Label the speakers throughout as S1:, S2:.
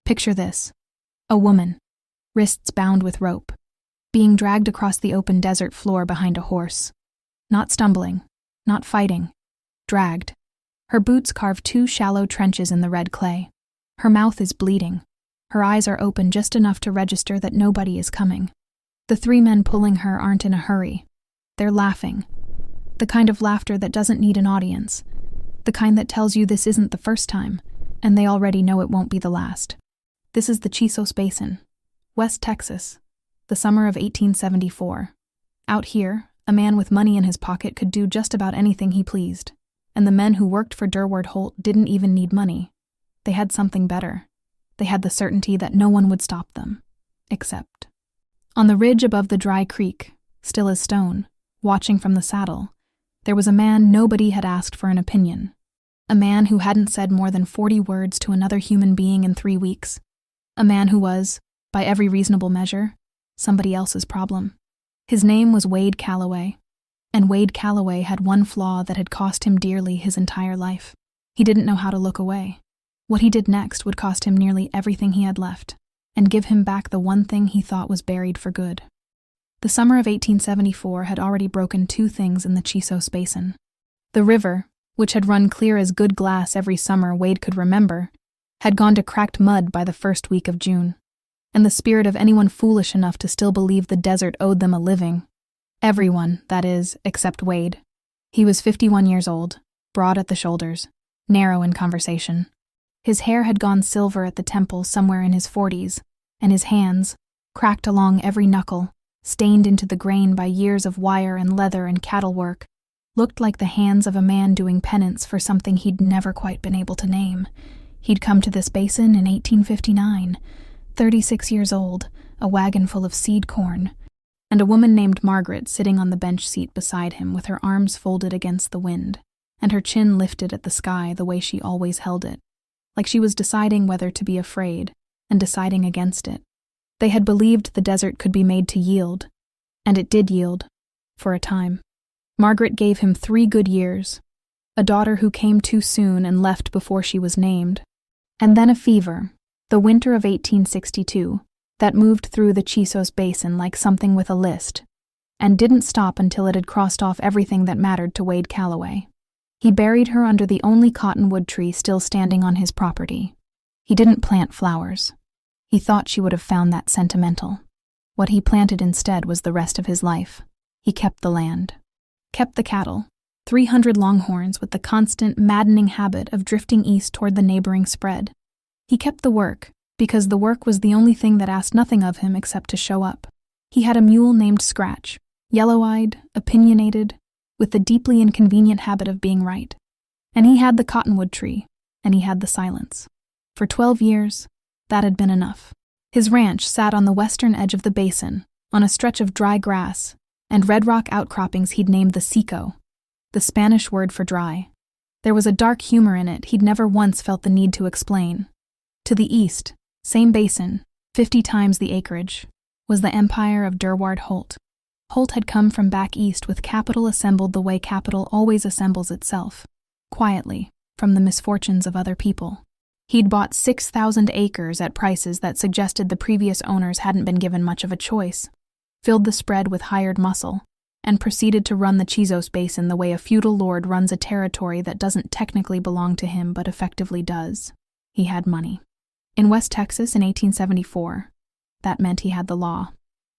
S1: Picture this. A woman, wrists bound with rope, being dragged across the open desert floor behind a horse. Not stumbling, not fighting, dragged. Her boots carve 2 shallow trenches in the red clay. Her mouth is bleeding. Her eyes are open just enough to register that nobody is coming. The 3 men pulling her aren't in a hurry. They're laughing. The kind of laughter that doesn't need an audience. The kind that tells you this isn't the first time, and they already know it won't be the last. This is the Chisos Basin, West Texas, the summer of 1874. Out here, a man with money in his pocket could do just about anything he pleased, and the men who worked for Durward Holt didn't even need money. They had something better. They had the certainty that no one would stop them, except. On the ridge above the dry creek, still as stone, watching from the saddle, there was a man nobody had asked for an opinion. A man who hadn't said more than 40 words to another human being in 3 weeks. A man who was, by every reasonable measure, somebody else's problem. His name was Wade Calloway, and Wade Calloway had one flaw that had cost him dearly his entire life. He didn't know how to look away. What he did next would cost him nearly everything he had left, and give him back the one thing he thought was buried for good. The summer of 1874 had already broken 2 things in the Chisos Basin. The river, which had run clear as good glass every summer Wade could remember, had gone to cracked mud by the first week of June, and the spirit of anyone foolish enough to still believe the desert owed them a living. Everyone, that is, except Wade. He was 51 years old, broad at the shoulders, narrow in conversation. His hair had gone silver at the temples somewhere in his 40s, and his hands, cracked along every knuckle, stained into the grain by years of wire and leather and cattle work, looked like the hands of a man doing penance for something he'd never quite been able to name. He'd come to this basin in 1859, 36 years old, a wagon full of seed corn, and a woman named Margaret sitting on the bench seat beside him with her arms folded against the wind, and her chin lifted at the sky the way she always held it, like she was deciding whether to be afraid and deciding against it. They had believed the desert could be made to yield, and it did yield, for a time. Margaret gave him 3 good years, a daughter who came too soon and left before she was named, and then a fever, the winter of 1862, that moved through the Chisos Basin like something with a list, and didn't stop until it had crossed off everything that mattered to Wade Calloway. He buried her under the only cottonwood tree still standing on his property. He didn't plant flowers. He thought she would have found that sentimental. What he planted instead was the rest of his life. He kept the land. Kept the cattle, 300 longhorns with the constant, maddening habit of drifting east toward the neighboring spread. He kept the work, because the work was the only thing that asked nothing of him except to show up. He had a mule named Scratch, yellow-eyed, opinionated, with the deeply inconvenient habit of being right. And he had the cottonwood tree, and he had the silence. For 12 years, that had been enough. His ranch sat on the western edge of the basin, on a stretch of dry grass, and red rock outcroppings he'd named the Seco, the Spanish word for dry. There was a dark humor in it he'd never once felt the need to explain. To the east, same basin, 50 times the acreage, was the empire of Durward Holt. Holt had come from back east with capital assembled the way capital always assembles itself, quietly, from the misfortunes of other people. He'd bought 6,000 acres at prices that suggested the previous owners hadn't been given much of a choice, filled the spread with hired muscle, and proceeded to run the Chisos Basin the way a feudal lord runs a territory that doesn't technically belong to him but effectively does. He had money. In West Texas in 1874, that meant he had the law.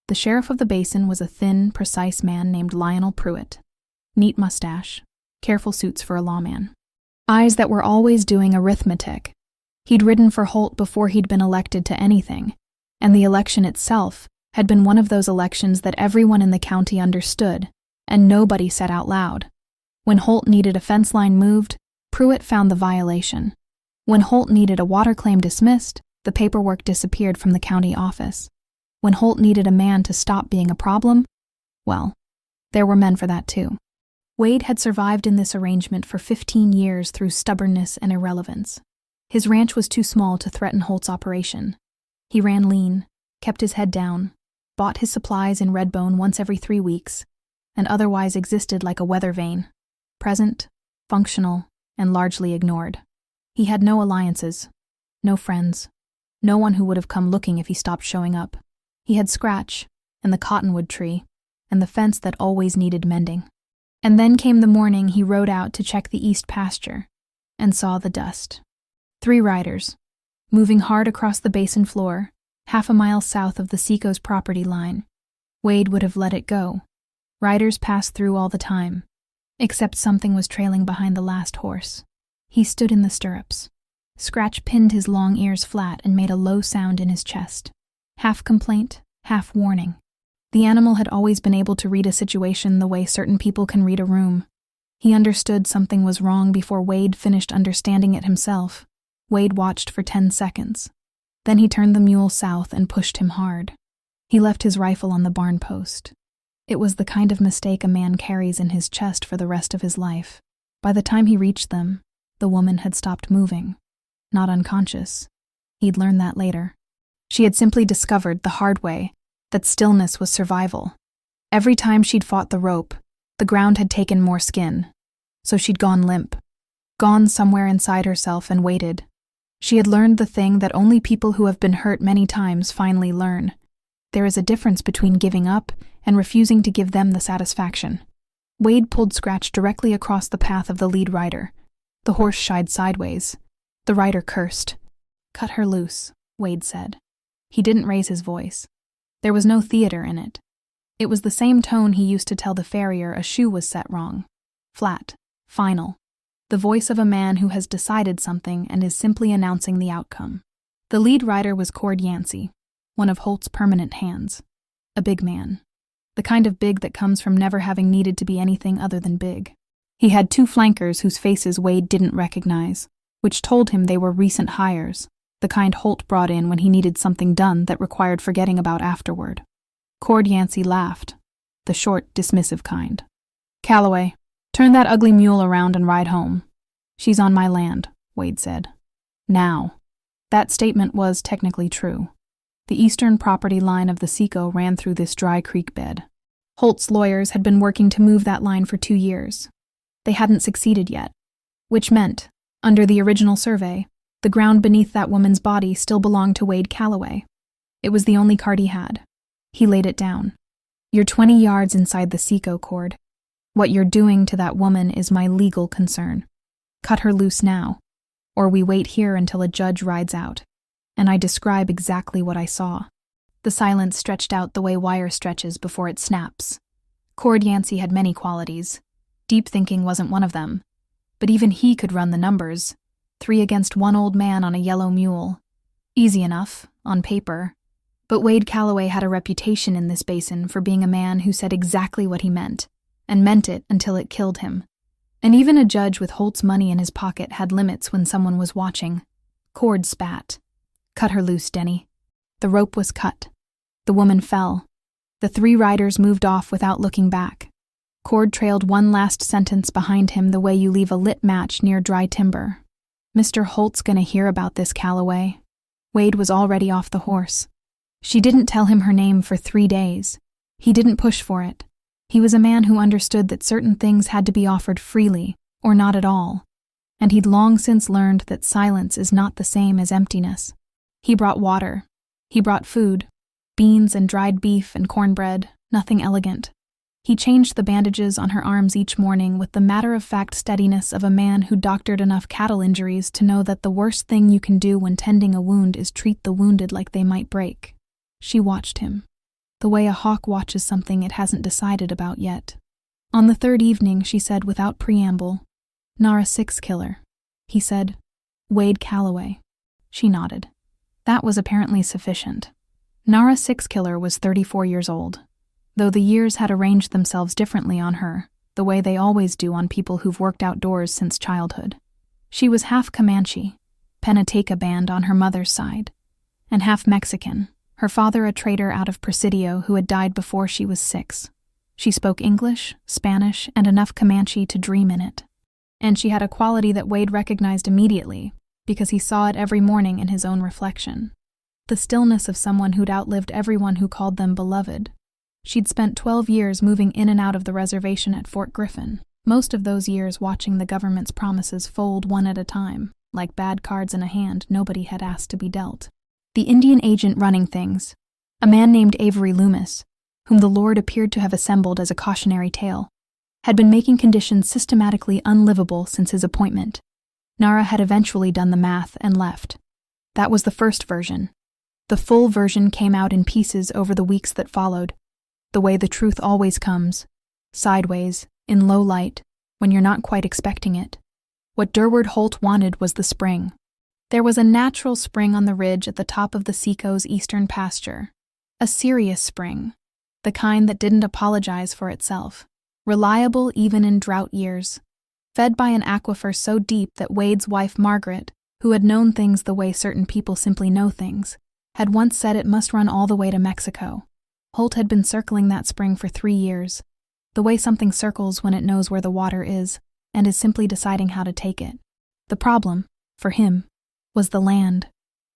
S1: The sheriff of the basin was a thin, precise man named Lionel Pruitt. Neat mustache, careful suits for a lawman. Eyes that were always doing arithmetic. He'd ridden for Holt before he'd been elected to anything, and the election itself had been one of those elections that everyone in the county understood, and nobody said out loud. When Holt needed a fence line moved, Pruitt found the violation. When Holt needed a water claim dismissed, the paperwork disappeared from the county office. When Holt needed a man to stop being a problem, well, there were men for that too. Wade had survived in this arrangement for 15 years through stubbornness and irrelevance. His ranch was too small to threaten Holt's operation. He ran lean, kept his head down, bought his supplies in Redbone once every 3 weeks, and otherwise existed like a weather vane, present, functional, and largely ignored. He had no alliances, no friends, No one who would have come looking if he stopped showing up. He had Scratch, and the cottonwood tree, and the fence that always needed mending. And then came the morning he rode out to check the east pasture, and saw the dust. 3 riders, moving hard across the basin floor, half a mile south of the Seco's property line. Wade would have let it go. Riders passed through all the time, except something was trailing behind the last horse. He stood in the stirrups. Scratch pinned his long ears flat and made a low sound in his chest. Half complaint, half warning. The animal had always been able to read a situation the way certain people can read a room. He understood something was wrong before Wade finished understanding it himself. Wade watched for 10 seconds. Then he turned the mule south and pushed him hard. He left his rifle on the barn post. It was the kind of mistake a man carries in his chest for the rest of his life. By the time he reached them, the woman had stopped moving. Not unconscious. He'd learn that later. She had simply discovered the hard way that stillness was survival. Every time she'd fought the rope, the ground had taken more skin. So she'd gone limp. Gone somewhere inside herself and waited. She had learned the thing that only people who have been hurt many times finally learn. There is a difference between giving up and refusing to give them the satisfaction. Wade pulled Scratch directly across the path of the lead rider. The horse shied sideways. The rider cursed. "Cut her loose," Wade said. He didn't raise his voice. There was no theater in it. It was the same tone he used to tell the farrier a shoe was set wrong. Flat, final. The voice of a man who has decided something and is simply announcing the outcome. The lead rider was Cord Yancey, one of Holt's permanent hands. A big man. The kind of big that comes from never having needed to be anything other than big. He had 2 flankers whose faces Wade didn't recognize, which told him they were recent hires, the kind Holt brought in when he needed something done that required forgetting about afterward. Cord Yancey laughed, the short, dismissive kind. "Calloway, turn that ugly mule around and ride home. She's on my land," Wade said. Now. That statement was technically true. The eastern property line of the Seco ran through this dry creek bed. Holt's lawyers had been working to move that line for 2 years. They hadn't succeeded yet, which meant, under the original survey, the ground beneath that woman's body still belonged to Wade Calloway. It was the only card he had. He laid it down. "You're 20 yards inside the Seco, Cord. What you're doing to that woman is my legal concern. Cut her loose now, or we wait here until a judge rides out, and I describe exactly what I saw." The silence stretched out the way wire stretches before it snaps. Cord Yancey had many qualities. Deep thinking wasn't one of them. But even he could run the numbers. 3 against 1 old man on a yellow mule. Easy enough, on paper. But Wade Calloway had a reputation in this basin for being a man who said exactly what he meant, and meant it until it killed him. And even a judge with Holt's money in his pocket had limits when someone was watching. Cord spat. "Cut her loose, Denny." The rope was cut. The woman fell. The 3 riders moved off without looking back. Cord trailed one last sentence behind him the way you leave a lit match near dry timber. "Mr. Holt's gonna hear about this, Calloway." Wade was already off the horse. She didn't tell him her name for 3 days. He didn't push for it. He was a man who understood that certain things had to be offered freely, or not at all. And he'd long since learned that silence is not the same as emptiness. He brought water. He brought food. Beans and dried beef and cornbread, nothing elegant. He changed the bandages on her arms each morning with the matter-of-fact steadiness of a man who doctored enough cattle injuries to know that the worst thing you can do when tending a wound is treat the wounded like they might break. She watched him, the way a hawk watches something it hasn't decided about yet. On the 3rd evening, she said without preamble, "Nara Sixkiller." He said, "Wade Calloway." She nodded. That was apparently sufficient. Nara Sixkiller was 34 years old, though the years had arranged themselves differently on her, the way they always do on people who've worked outdoors since childhood. She was half Comanche, Penateca band on her mother's side, and half Mexican, her father a trader out of Presidio who had died before she was 6. She spoke English, Spanish, and enough Comanche to dream in it. And she had a quality that Wade recognized immediately, because he saw it every morning in his own reflection. The stillness of someone who'd outlived everyone who called them beloved. She'd spent 12 years moving in and out of the reservation at Fort Griffin, most of those years watching the government's promises fold one at a time, like bad cards in a hand nobody had asked to be dealt. The Indian agent running things, a man named Avery Loomis, whom the Lord appeared to have assembled as a cautionary tale, had been making conditions systematically unlivable since his appointment. Nara had eventually done the math and left. That was the first version. The full version came out in pieces over the weeks that followed, the way the truth always comes, sideways, in low light, when you're not quite expecting it. What Durward Holt wanted was the spring. There was a natural spring on the ridge at the top of the Seaco's eastern pasture. A serious spring, the kind that didn't apologize for itself, reliable even in drought years, fed by an aquifer so deep that Wade's wife Margaret, who had known things the way certain people simply know things, had once said it must run all the way to Mexico. Holt had been circling that spring for 3 years, the way something circles when it knows where the water is and is simply deciding how to take it. The problem, for him, was the land.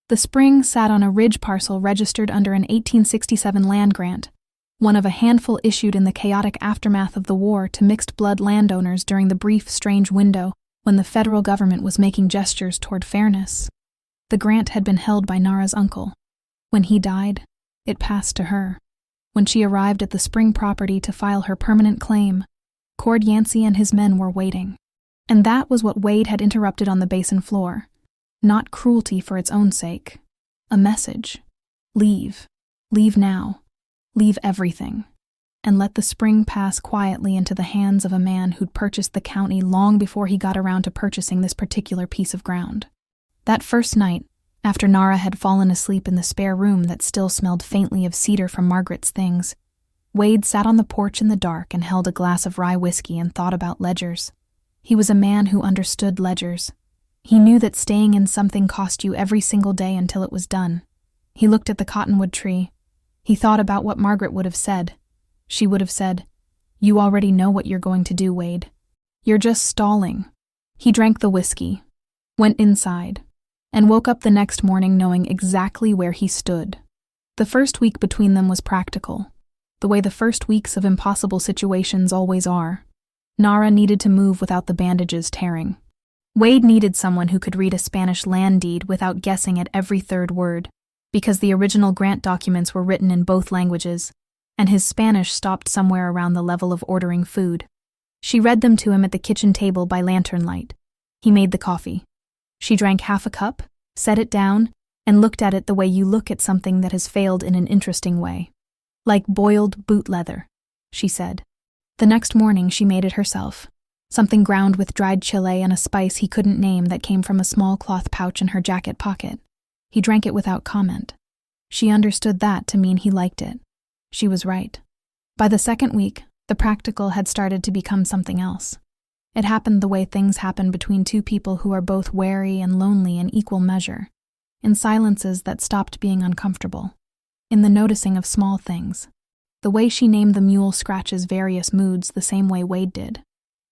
S1: The spring sat on a ridge parcel registered under an 1867 land grant, one of a handful issued in the chaotic aftermath of the war to mixed-blood landowners during the brief, strange window when the federal government was making gestures toward fairness. The grant had been held by Nara's uncle. When he died, it passed to her. When she arrived at the spring property to file her permanent claim, Cord Yancey and his men were waiting. And that was what Wade had interrupted on the basin floor. Not cruelty for its own sake. A message. Leave. Leave now. Leave everything. And let the spring pass quietly into the hands of a man who'd purchased the county long before he got around to purchasing this particular piece of ground. That first night, after Nara had fallen asleep in the spare room that still smelled faintly of cedar from Margaret's things, Wade sat on the porch in the dark and held a glass of rye whiskey and thought about ledgers. He was a man who understood ledgers. He knew that staying in something cost you every single day until it was done. He looked at the cottonwood tree. He thought about what Margaret would have said. She would have said, "You already know what you're going to do, Wade. You're just stalling." He drank the whiskey, went inside, and woke up the next morning knowing exactly where he stood. The first week between them was practical, the way the first weeks of impossible situations always are. Nara needed to move without the bandages tearing. Wade needed someone who could read a Spanish land deed without guessing at every third word, because the original grant documents were written in both languages, and his Spanish stopped somewhere around the level of ordering food. She read them to him at the kitchen table by lantern light. He made the coffee. She drank half a cup, set it down, and looked at it the way you look at something that has failed in an interesting way. "Like boiled boot leather," she said. The next morning she made it herself, something ground with dried chile and a spice he couldn't name that came from a small cloth pouch in her jacket pocket. He drank it without comment. She understood that to mean he liked it. She was right. By the second week, the practical had started to become something else. It happened the way things happen between two people who are both wary and lonely in equal measure, in silences that stopped being uncomfortable, in the noticing of small things. The way she named the mule Scratch's various moods the same way Wade did,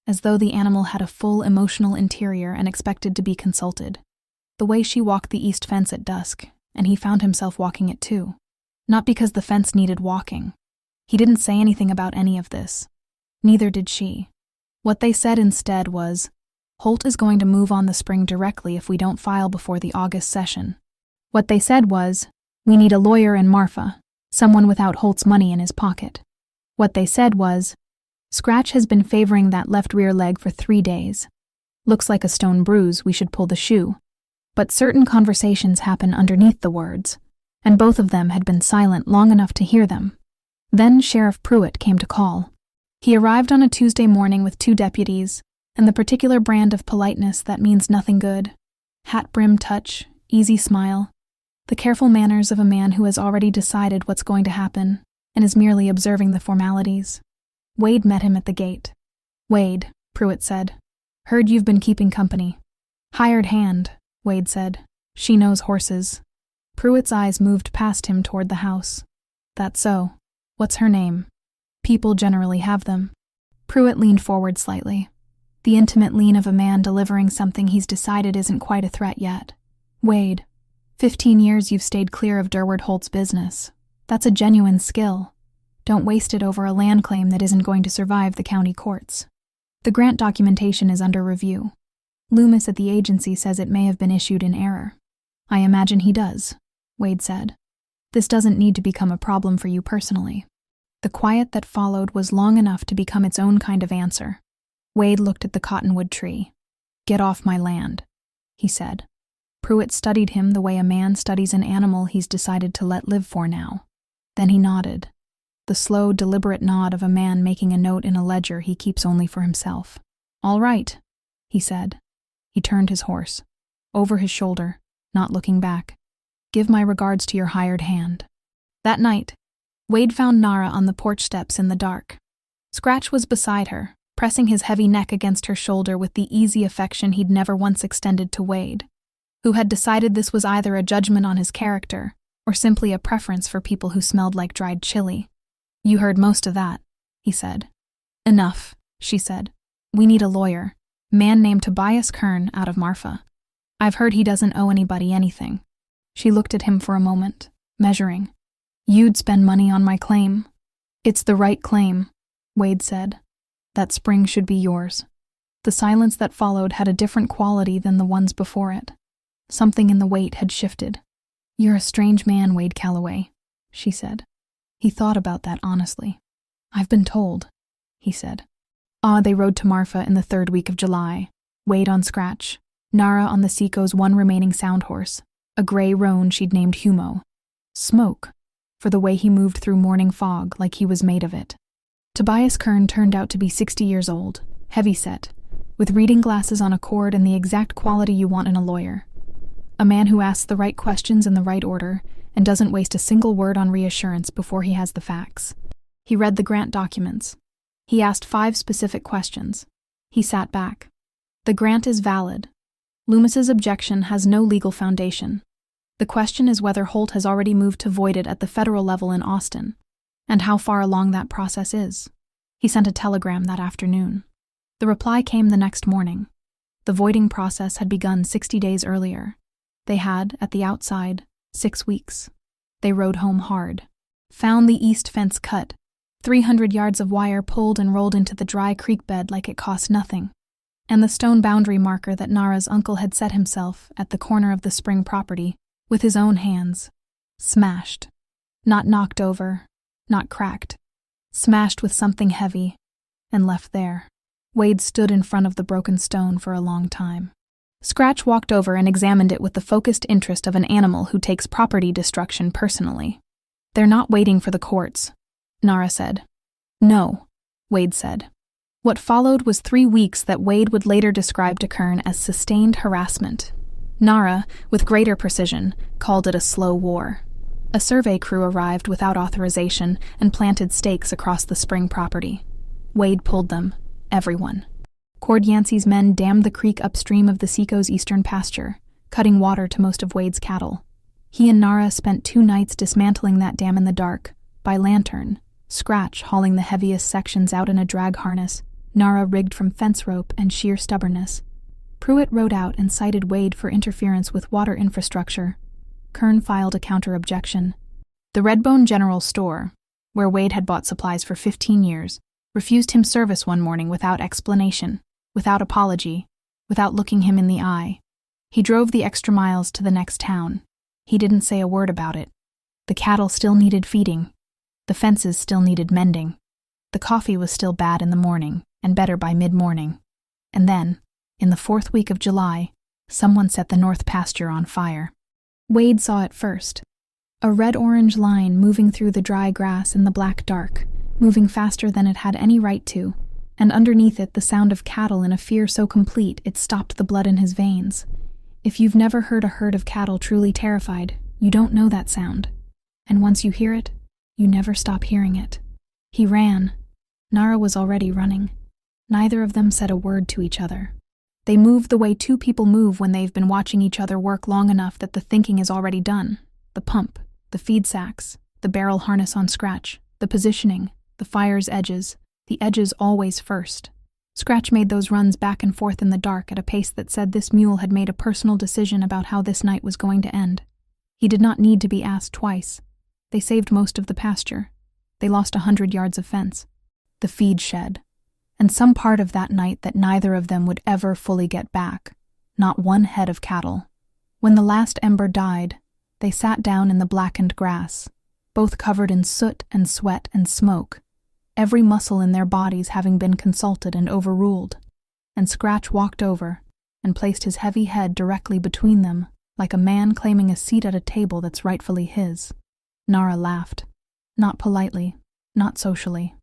S1: as though the animal had a full emotional interior and expected to be consulted. The way she walked the east fence at dusk, and he found himself walking it too. Not because the fence needed walking. He didn't say anything about any of this. Neither did she. What they said instead was, "Holt is going to move on the spring directly if we don't file before the August session." What they said was, "We need a lawyer and Marfa, someone without Holt's money in his pocket." What they said was, "Scratch has been favoring that left rear leg for 3 days. Looks like a stone bruise, we should pull the shoe." But certain conversations happen underneath the words, and both of them had been silent long enough to hear them. Then Sheriff Pruitt came to call. He arrived on a Tuesday morning with 2 deputies, and the particular brand of politeness that means nothing good. Hat-brim touch, easy smile, the careful manners of a man who has already decided what's going to happen and is merely observing the formalities. Wade met him at the gate. "Wade," Pruitt said, "heard you've been keeping company." "Hired hand," Wade said. "She knows horses." Pruitt's eyes moved past him toward the house. "That's so. What's her name?" "People generally have them." Pruitt leaned forward slightly, the intimate lean of a man delivering something he's decided isn't quite a threat yet. "Wade, 15 years you've stayed clear of Durward Holt's business. That's a genuine skill. Don't waste it over a land claim that isn't going to survive the county courts. The grant documentation is under review. Loomis at the agency says it may have been issued in error. I imagine he does. Wade said. "This doesn't need to become a problem for you personally." The quiet that followed was long enough to become its own kind of answer. Wade looked at the cottonwood tree. "Get off my land," he said. Pruitt studied him the way a man studies an animal he's decided to let live for now. Then he nodded. The slow, deliberate nod of a man making a note in a ledger he keeps only for himself. "All right," he said. He turned his horse. Over his shoulder, not looking back. "Give my regards to your hired hand." That night, Wade found Nara on the porch steps in the dark. Scratch was beside her, pressing his heavy neck against her shoulder with the easy affection he'd never once extended to Wade, who had decided this was either a judgment on his character or simply a preference for people who smelled like dried chili. "You heard most of that," he said. "Enough," she said. "We need a lawyer. Man named Tobias Kern out of Marfa. I've heard he doesn't owe anybody anything." She looked at him for a moment, measuring. "You'd spend money on my claim." "It's the right claim," Wade said. "That spring should be yours." The silence that followed had a different quality than the ones before it. Something in the weight had shifted. "You're a strange man, Wade Calloway," she said. He thought about that honestly. "I've been told," he said. They rode to Marfa in the 3rd week of July. Wade on Scratch, Nara on the Seco's one remaining sound horse, a gray roan she'd named Humo. Smoke, for the way he moved through morning fog like he was made of it. Tobias Kern turned out to be 60 years old, heavy-set, with reading glasses on a cord and the exact quality you want in a lawyer. A man who asks the right questions in the right order and doesn't waste a single word on reassurance before he has the facts. He read the grant documents. He asked 5 specific questions. He sat back. The grant is valid. Loomis's objection has no legal foundation. The question is whether Holt has already moved to void it at the federal level in Austin, and how far along that process is. He sent a telegram that afternoon. The reply came the next morning. The voiding process had begun 60 days earlier. They had, at the outside, 6 weeks. They rode home hard. Found the east fence cut, 300 yards of wire pulled and rolled into the dry creek bed like it cost nothing, and the stone boundary marker that Nara's uncle had set himself at the corner of the spring property, with his own hands, smashed. Not knocked over, not cracked. Smashed with something heavy, and left there. Wade stood in front of the broken stone for a long time. Scratch walked over and examined it with the focused interest of an animal who takes property destruction personally. "They're not waiting for the courts," Nara said. "No," Wade said. What followed was 3 weeks that Wade would later describe to Kern as sustained harassment. Nara, with greater precision, called it a slow war. A survey crew arrived without authorization and planted stakes across the spring property. Wade pulled them, everyone. Cord Yancey's men dammed the creek upstream of the Seco's eastern pasture, cutting water to most of Wade's cattle. He and Nara spent 2 nights dismantling that dam in the dark, by lantern, Scratch hauling the heaviest sections out in a drag harness, Nara rigged from fence rope and sheer stubbornness. Pruitt rode out and cited Wade for interference with water infrastructure. Kern filed a counter-objection. The Redbone General Store, where Wade had bought supplies for 15 years, refused him service one morning without explanation, without apology, without looking him in the eye. He drove the extra miles to the next town. He didn't say a word about it. The cattle still needed feeding. The fences still needed mending. The coffee was still bad in the morning, and better by mid-morning. And then, in the 4th week of July, someone set the north pasture on fire. Wade saw it first. A red-orange line moving through the dry grass in the black dark, moving faster than it had any right to, and underneath it the sound of cattle in a fear so complete it stopped the blood in his veins. If you've never heard a herd of cattle truly terrified, you don't know that sound. And once you hear it, you never stop hearing it. He ran. Nara was already running. Neither of them said a word to each other. They moved the way 2 people move when they've been watching each other work long enough that the thinking is already done. The pump, the feed sacks, the barrel harness on Scratch, the positioning, the fire's edges, the edges always first. Scratch made those runs back and forth in the dark at a pace that said this mule had made a personal decision about how this night was going to end. He did not need to be asked twice. They saved most of the pasture. They lost 100 yards of fence. The feed shed. And some part of that night that neither of them would ever fully get back. Not one head of cattle. When the last ember died, They sat down in the blackened grass, both covered in soot and sweat and smoke, every muscle in their bodies having been consulted and overruled. And Scratch walked over and placed his heavy head directly between them, like a man claiming a seat at a table that's rightfully his. Nara laughed. Not politely, not socially.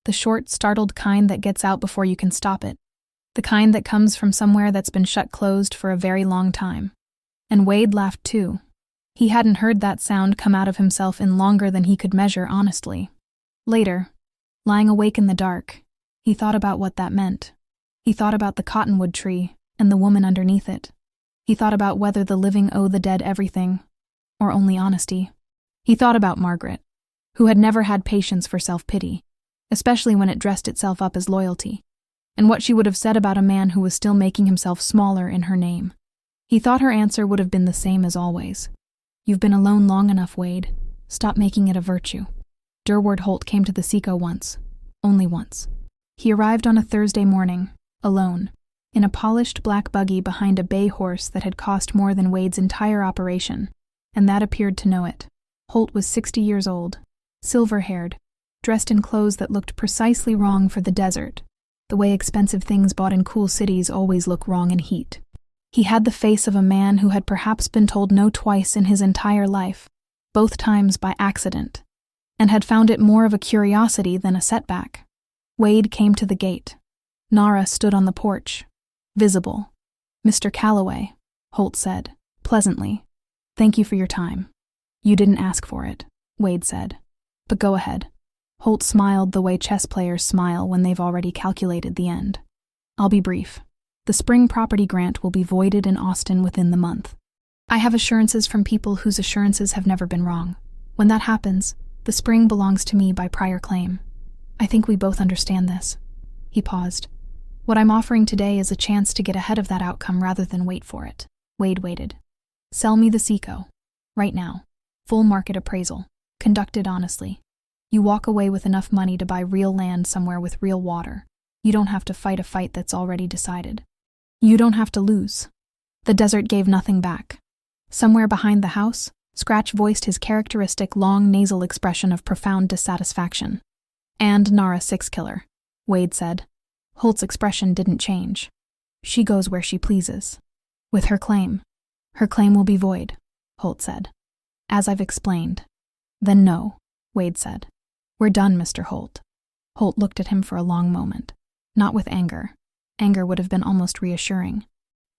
S1: The short, startled kind that gets out before you can stop it. The kind that comes from somewhere that's been shut closed for a very long time. And Wade laughed too. He hadn't heard that sound come out of himself in longer than he could measure honestly. Later, lying awake in the dark, he thought about what that meant. He thought about the cottonwood tree and the woman underneath it. He thought about whether the living owe the dead everything, or only honesty. He thought about Margaret, who had never had patience for self-pity, especially when it dressed itself up as loyalty, and what she would have said about a man who was still making himself smaller in her name. He thought her answer would have been the same as always. You've been alone long enough, Wade. Stop making it a virtue. Durward Holt came to the Seco once. Only once. He arrived on a Thursday morning, alone, in a polished black buggy behind a bay horse that had cost more than Wade's entire operation, and that appeared to know it. Holt was 60 years old, silver-haired, dressed in clothes that looked precisely wrong for the desert, the way expensive things bought in cool cities always look wrong in heat. He had the face of a man who had perhaps been told no twice in his entire life, both times by accident, and had found it more of a curiosity than a setback. Wade came to the gate. Nara stood on the porch, visible. Mr. Calloway, Holt said, pleasantly. Thank you for your time. You didn't ask for it, Wade said. But go ahead. Holt smiled the way chess players smile when they've already calculated the end. I'll be brief. The spring property grant will be voided in Austin within the month. I have assurances from people whose assurances have never been wrong. When that happens, the spring belongs to me by prior claim. I think we both understand this. He paused. What I'm offering today is a chance to get ahead of that outcome rather than wait for it. Wade waited. Sell me the Seco. Right now. Full market appraisal. Conducted honestly. You walk away with enough money to buy real land somewhere with real water. You don't have to fight a fight that's already decided. You don't have to lose. The desert gave nothing back. Somewhere behind the house, Scratch voiced his characteristic long nasal expression of profound dissatisfaction. And Nara Sixkiller, Wade said. Holt's expression didn't change. She goes where she pleases. With her claim. Her claim will be void, Holt said. As I've explained. Then no, Wade said. We're done, Mr. Holt. Holt looked at him for a long moment. Not with anger. Anger would have been almost reassuring.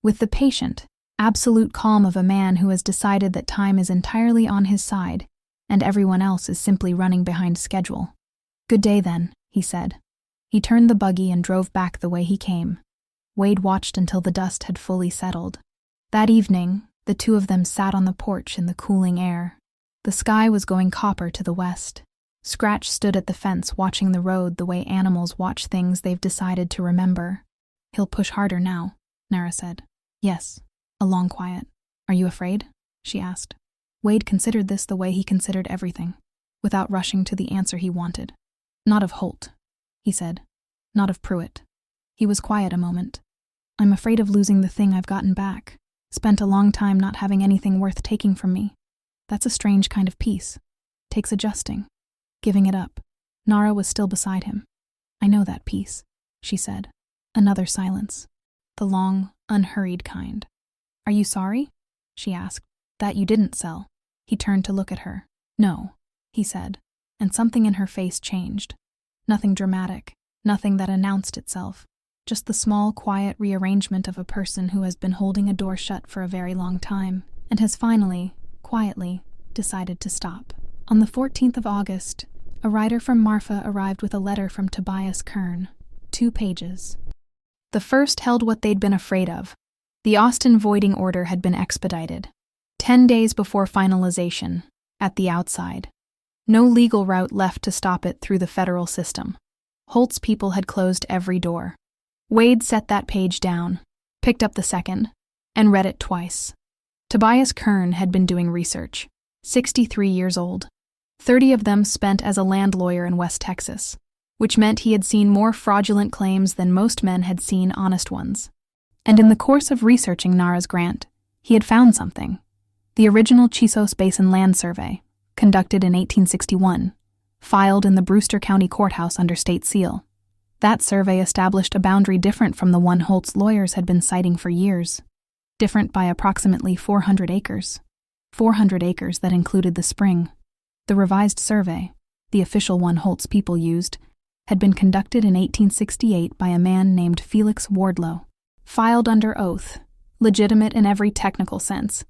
S1: With the patient, absolute calm of a man who has decided that time is entirely on his side, and everyone else is simply running behind schedule. Good day, then, he said. He turned the buggy and drove back the way he came. Wade watched until the dust had fully settled. That evening, the two of them sat on the porch in the cooling air. The sky was going copper to the west. Scratch stood at the fence watching the road the way animals watch things they've decided to remember. He'll push harder now, Nara said. Yes. A long quiet. Are you afraid? She asked. Wade considered this the way he considered everything, without rushing to the answer he wanted. Not of Holt, he said. Not of Pruitt. He was quiet a moment. I'm afraid of losing the thing I've gotten back. Spent a long time not having anything worth taking from me. That's a strange kind of peace. Takes adjusting. Giving it up. Nara was still beside him. I know that peace, she said. Another silence. The long, unhurried kind. Are you sorry? She asked. That you didn't sell. He turned to look at her. No, he said, and something in her face changed. Nothing dramatic, nothing that announced itself. Just the small, quiet rearrangement of a person who has been holding a door shut for a very long time, and has finally, quietly, decided to stop. On the 14th of August, a rider from Marfa arrived with a letter from Tobias Kern. 2 pages. The first held what they'd been afraid of. The Austin voiding order had been expedited. 10 days before finalization, at the outside. No legal route left to stop it through the federal system. Holt's people had closed every door. Wade set that page down, picked up the second, and read it twice. Tobias Kern had been doing research, 63 years old. 30 of them spent as a land lawyer in West Texas, which meant he had seen more fraudulent claims than most men had seen honest ones. And in the course of researching Nara's grant, he had found something. The original Chisos Basin land survey, conducted in 1861, filed in the Brewster County Courthouse under state seal. That survey established a boundary different from the one Holt's lawyers had been citing for years, different by approximately 400 acres. 400 acres that included the spring. The revised survey, the official one Holt's people used, had been conducted in 1868 by a man named Felix Wardlow, filed under oath, legitimate in every technical sense,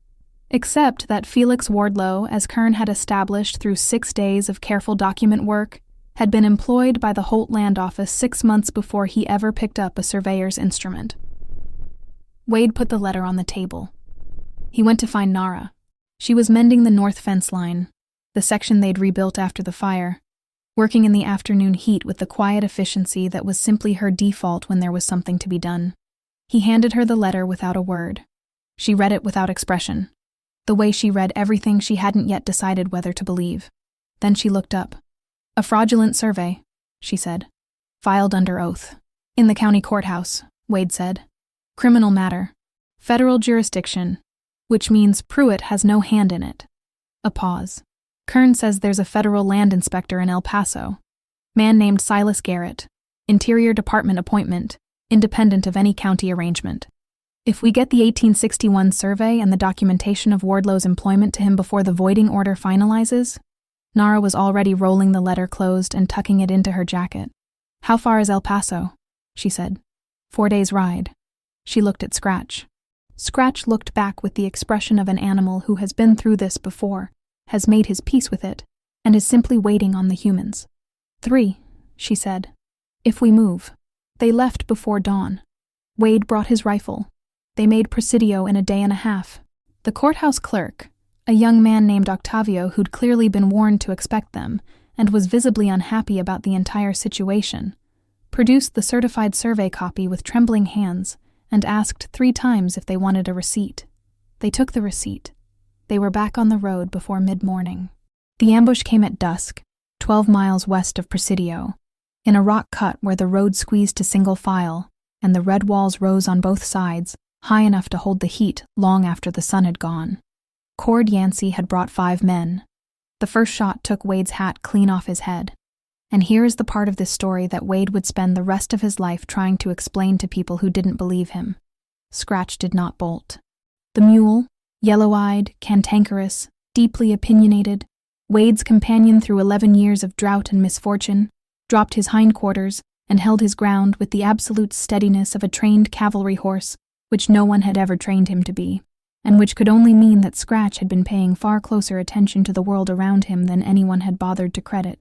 S1: except that Felix Wardlow, as Kern had established through 6 days of careful document work, had been employed by the Holt Land Office 6 months before he ever picked up a surveyor's instrument. Wade put the letter on the table. He went to find Nara. She was mending the north fence line, the section they'd rebuilt after the fire, working in the afternoon heat with the quiet efficiency that was simply her default when there was something to be done. He handed her the letter without a word. She read it without expression, the way she read everything she hadn't yet decided whether to believe. Then she looked up. "A fraudulent survey," she said. "Filed under oath. In the county courthouse," Wade said. "Criminal matter. Federal jurisdiction, which means Pruitt has no hand in it." A pause. "Kern says there's a federal land inspector in El Paso. Man named Silas Garrett. Interior Department appointment, independent of any county arrangement. If we get the 1861 survey and the documentation of Wardlow's employment to him before the voiding order finalizes..." Nara was already rolling the letter closed and tucking it into her jacket. "How far is El Paso?" she said. 4 days' ride." She looked at Scratch. Scratch looked back with the expression of an animal who has been through this before, has made his peace with it, and is simply waiting on the humans. 3, she said. "If we move." They left before dawn. Wade brought his rifle. They made Presidio in a day and a half. The courthouse clerk, a young man named Octavio who'd clearly been warned to expect them, and was visibly unhappy about the entire situation, produced the certified survey copy with trembling hands and asked 3 times if they wanted a receipt. They took the receipt. They were back on the road before mid-morning. The ambush came at dusk, 12 miles west of Presidio, in a rock cut where the road squeezed to single file, and the red walls rose on both sides, high enough to hold the heat long after the sun had gone. Cord Yancey had brought 5 men. The first shot took Wade's hat clean off his head. And here is the part of this story that Wade would spend the rest of his life trying to explain to people who didn't believe him. Scratch did not bolt. The mule, yellow-eyed, cantankerous, deeply opinionated, Wade's companion through 11 years of drought and misfortune, dropped his hindquarters and held his ground with the absolute steadiness of a trained cavalry horse, which no one had ever trained him to be, and which could only mean that Scratch had been paying far closer attention to the world around him than anyone had bothered to credit.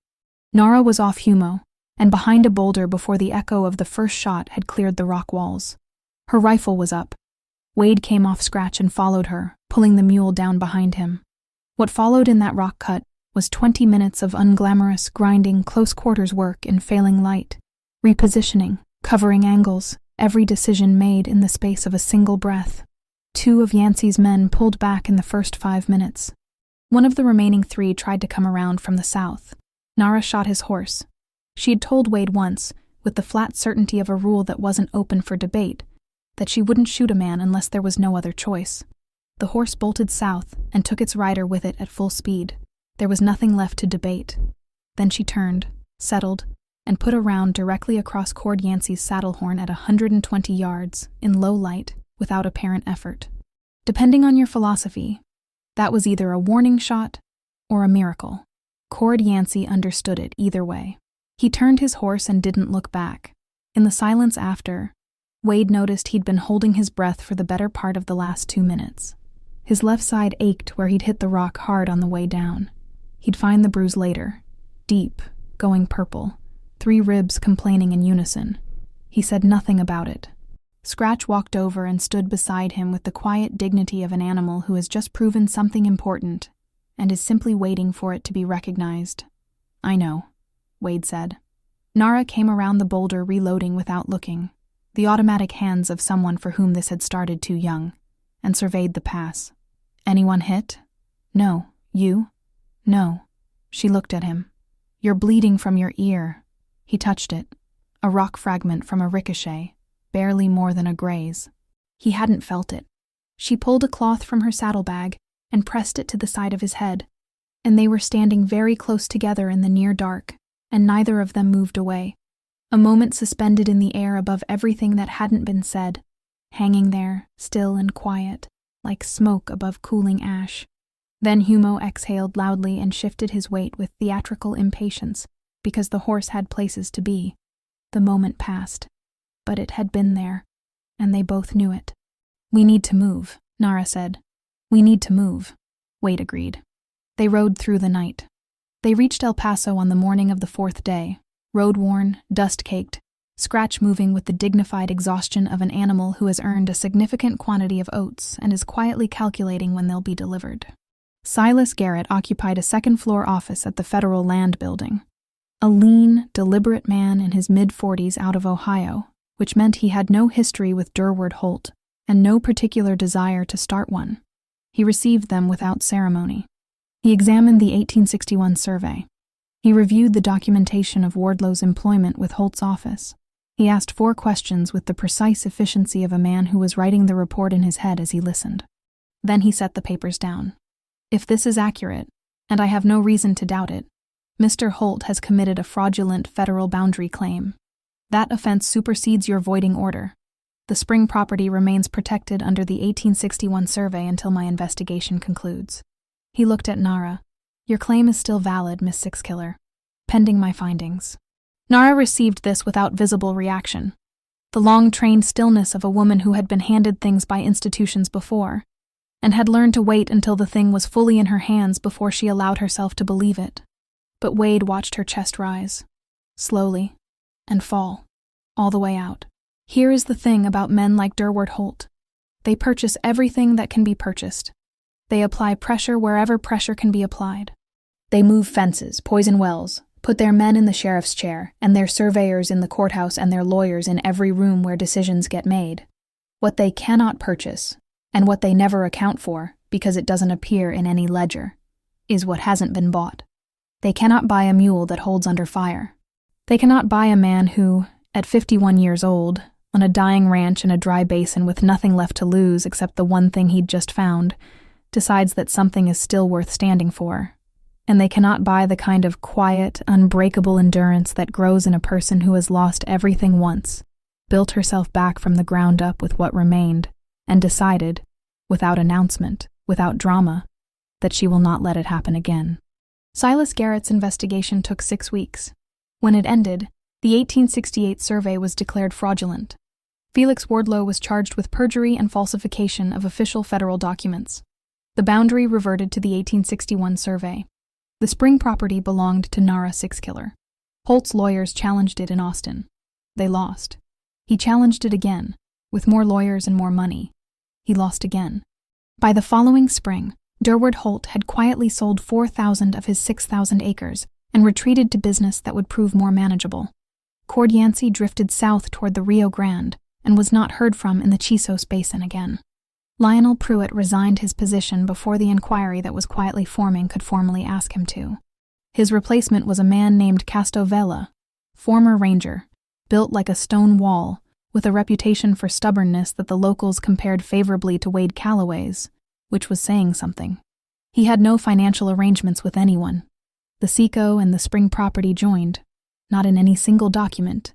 S1: Nara was off Humo, and behind a boulder before the echo of the first shot had cleared the rock walls. Her rifle was up. Wade came off Scratch and followed her, pulling the mule down behind him. What followed in that rock cut was 20 minutes of unglamorous, grinding, close-quarters work in failing light, repositioning, covering angles, every decision made in the space of a single breath. 2 of Yancey's men pulled back in the first 5 minutes. One of the remaining 3 tried to come around from the south. Nara shot his horse. She had told Wade once, with the flat certainty of a rule that wasn't open for debate, that she wouldn't shoot a man unless there was no other choice. The horse bolted south and took its rider with it at full speed. There was nothing left to debate. Then she turned, settled, and put a round directly across Cord Yancey's saddle horn at 120 yards, in low light, without apparent effort. Depending on your philosophy, that was either a warning shot or a miracle. Cord Yancey understood it either way. He turned his horse and didn't look back. In the silence after, Wade noticed he'd been holding his breath for the better part of the last 2 minutes. His left side ached where he'd hit the rock hard on the way down. He'd find the bruise later. Deep, going purple, 3 ribs complaining in unison. He said nothing about it. Scratch walked over and stood beside him with the quiet dignity of an animal who has just proven something important and is simply waiting for it to be recognized. "I know," Wade said. Nara came around the boulder reloading without looking, the automatic hands of someone for whom this had started too young, and surveyed the pass. "Anyone hit?" "No. You?" "No." She looked at him. "You're bleeding from your ear." He touched it. A rock fragment from a ricochet, barely more than a graze. He hadn't felt it. She pulled a cloth from her saddlebag and pressed it to the side of his head, and they were standing very close together in the near dark, and neither of them moved away. A moment suspended in the air above everything that hadn't been said, hanging there, still and quiet, like smoke above cooling ash. Then Humo exhaled loudly and shifted his weight with theatrical impatience, because the horse had places to be. The moment passed, but it had been there, and they both knew it. "We need to move," Nara said. "We need to move," Wade agreed. They rode through the night. They reached El Paso on the morning of the 4th day, road-worn, dust-caked, scratch-moving with the dignified exhaustion of an animal who has earned a significant quantity of oats and is quietly calculating when they'll be delivered. Silas Garrett occupied a second-floor office at the Federal Land Building. A lean, deliberate man in his mid-40s out of Ohio, which meant he had no history with Durward Holt and no particular desire to start one. He received them without ceremony. He examined the 1861 survey. He reviewed the documentation of Wardlow's employment with Holt's office. He asked 4 questions with the precise efficiency of a man who was writing the report in his head as he listened. Then he set the papers down. "If this is accurate, and I have no reason to doubt it, Mr. Holt has committed a fraudulent federal boundary claim. That offense supersedes your voiding order. The spring property remains protected under the 1861 survey until my investigation concludes." He looked at Nara. "Your claim is still valid, Miss Sixkiller, pending my findings." Nara received this without visible reaction. The long-trained stillness of a woman who had been handed things by institutions before, and had learned to wait until the thing was fully in her hands before she allowed herself to believe it. But Wade watched her chest rise, slowly, and fall, all the way out. Here is the thing about men like Durward Holt. They purchase everything that can be purchased. They apply pressure wherever pressure can be applied. They move fences, poison wells, put their men in the sheriff's chair, and their surveyors in the courthouse and their lawyers in every room where decisions get made. What they cannot purchase, and what they never account for, because it doesn't appear in any ledger, is what hasn't been bought. They cannot buy a mule that holds under fire. They cannot buy a man who, at 51 years old, on a dying ranch in a dry basin with nothing left to lose except the one thing he'd just found, decides that something is still worth standing for. And they cannot buy the kind of quiet, unbreakable endurance that grows in a person who has lost everything once, built herself back from the ground up with what remained, and decided, without announcement, without drama, that she will not let it happen again. Silas Garrett's investigation took 6 weeks. When it ended, the 1868 survey was declared fraudulent. Felix Wardlow was charged with perjury and falsification of official federal documents. The boundary reverted to the 1861 survey. The spring property belonged to Nara Sixkiller. Holt's lawyers challenged it in Austin. They lost. He challenged it again, with more lawyers and more money. He lost again. By the following spring, Durward Holt had quietly sold 4,000 of his 6,000 acres and retreated to business that would prove more manageable. Cord Yancey drifted south toward the Rio Grande and was not heard from in the Chisos Basin again. Lionel Pruitt resigned his position before the inquiry that was quietly forming could formally ask him to. His replacement was a man named Castovella, former ranger, built like a stone wall, with a reputation for stubbornness that the locals compared favorably to Wade Calloway's, which was saying something. He had no financial arrangements with anyone. The Seco and the spring property joined, not in any single document,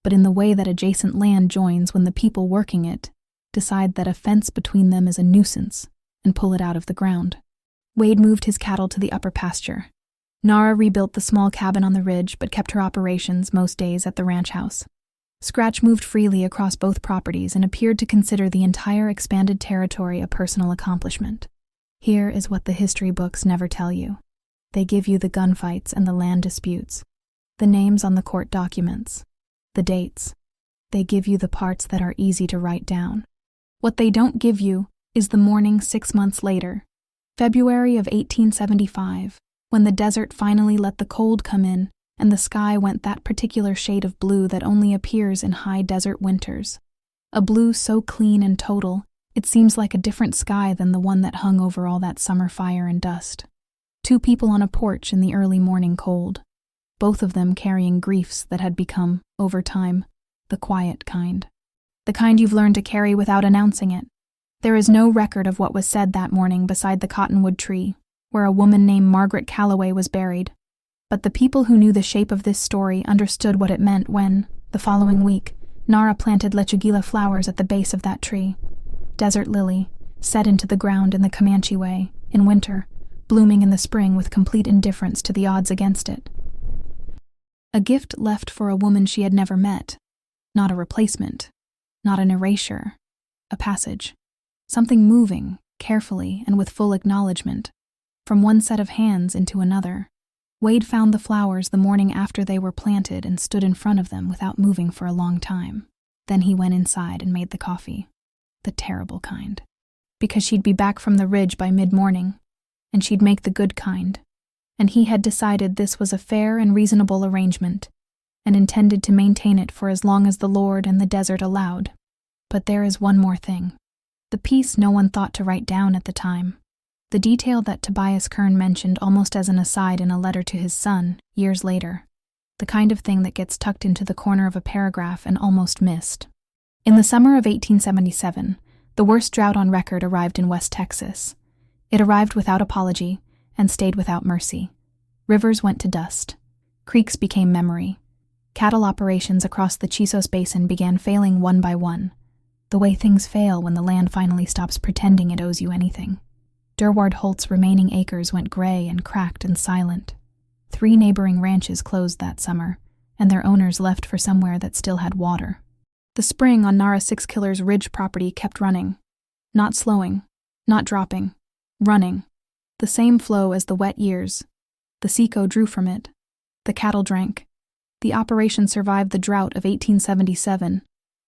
S1: but in the way that adjacent land joins when the people working it decide that a fence between them is a nuisance and pull it out of the ground. Wade moved his cattle to the upper pasture. Nara rebuilt the small cabin on the ridge but kept her operations most days at the ranch house. Scratch moved freely across both properties and appeared to consider the entire expanded territory a personal accomplishment. Here is what the history books never tell you. They give you the gunfights and the land disputes, the names on the court documents, the dates. They give you the parts that are easy to write down. What they don't give you is the morning 6 months later, February of 1875, when the desert finally let the cold come in and the sky went that particular shade of blue that only appears in high desert winters. A blue so clean and total, it seems like a different sky than the one that hung over all that summer fire and dust. 2 people on a porch in the early morning cold, both of them carrying griefs that had become, over time, the quiet kind. The kind you've learned to carry without announcing it. There is no record of what was said that morning beside the cottonwood tree, where a woman named Margaret Calloway was buried, but the people who knew the shape of this story understood what it meant when, the following week, Nara planted lechugila flowers at the base of that tree. Desert lily, set into the ground in the Comanche way, in winter, blooming in the spring with complete indifference to the odds against it. A gift left for a woman she had never met. Not a replacement, not an erasure, a passage. Something moving, carefully and with full acknowledgement, from one set of hands into another. Wade found the flowers the morning after they were planted and stood in front of them without moving for a long time. Then he went inside and made the coffee. The terrible kind. Because she'd be back from the ridge by mid-morning, and she'd make the good kind. And he had decided this was a fair and reasonable arrangement, and intended to maintain it for as long as the Lord and the desert allowed. But there is one more thing. The piece no one thought to write down at the time. The detail that Tobias Kern mentioned almost as an aside in a letter to his son, years later. The kind of thing that gets tucked into the corner of a paragraph and almost missed. In the summer of 1877, the worst drought on record arrived in West Texas. It arrived without apology and stayed without mercy. Rivers went to dust. Creeks became memory. Cattle operations across the Chisos Basin began failing one by one. The way things fail when the land finally stops pretending it owes you anything. Durward Holt's remaining acres went gray and cracked and silent. 3 neighboring ranches closed that summer, and their owners left for somewhere that still had water. The spring on Nara Sixkiller's ridge property kept running. Not slowing, not dropping, running. The same flow as the wet years. The seco drew from it. The cattle drank. The operation survived the drought of 1877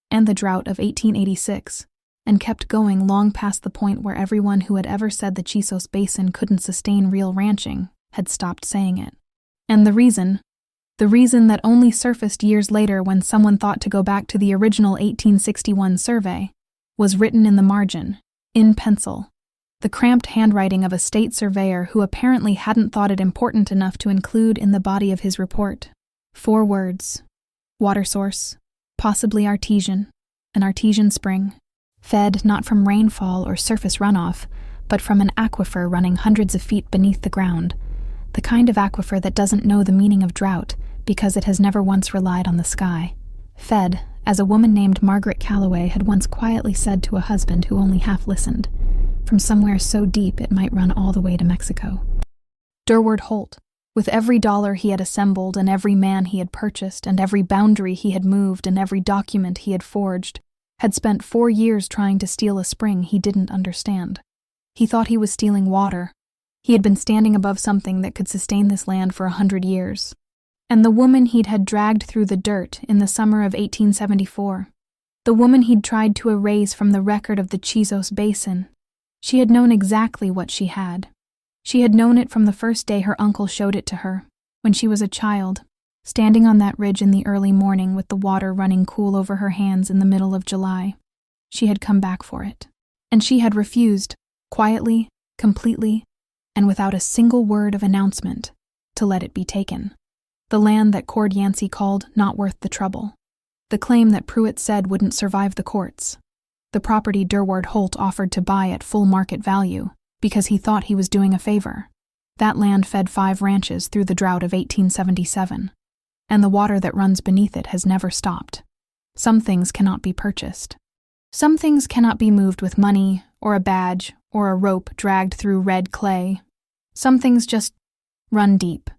S1: and the drought of 1886, and kept going long past the point where everyone who had ever said the Chisos Basin couldn't sustain real ranching had stopped saying it. And the reason that only surfaced years later when someone thought to go back to the original 1861 survey, was written in the margin, in pencil, the cramped handwriting of a state surveyor who apparently hadn't thought it important enough to include in the body of his report. 4 words. Water source, possibly artesian, an artesian spring, fed not from rainfall or surface runoff, but from an aquifer running hundreds of feet beneath the ground, the kind of aquifer that doesn't know the meaning of drought because it has never once relied on the sky. Fed, as a woman named Margaret Calloway had once quietly said to a husband who only half listened, from somewhere so deep it might run all the way to Mexico. Durward Holt, with every dollar he had assembled and every man he had purchased and every boundary he had moved and every document he had forged, had spent 4 years trying to steal a spring he didn't understand. He thought he was stealing water. He had been standing above something that could sustain this land for 100 years. And the woman he'd had dragged through the dirt in the summer of 1874, the woman he'd tried to erase from the record of the Chisos Basin, she had known exactly what she had. She had known it from the first day her uncle showed it to her, when she was a child, standing on that ridge in the early morning with the water running cool over her hands in the middle of July. She had come back for it. And she had refused, quietly, completely, and without a single word of announcement, to let it be taken. The land that Cord Yancey called not worth the trouble. The claim that Pruitt said wouldn't survive the courts. The property Durward Holt offered to buy at full market value because he thought he was doing a favor. That land fed 5 ranches through the drought of 1877, and the water that runs beneath it has never stopped. Some things cannot be purchased. Some things cannot be moved with money or a badge or a rope dragged through red clay. Some things just run deep.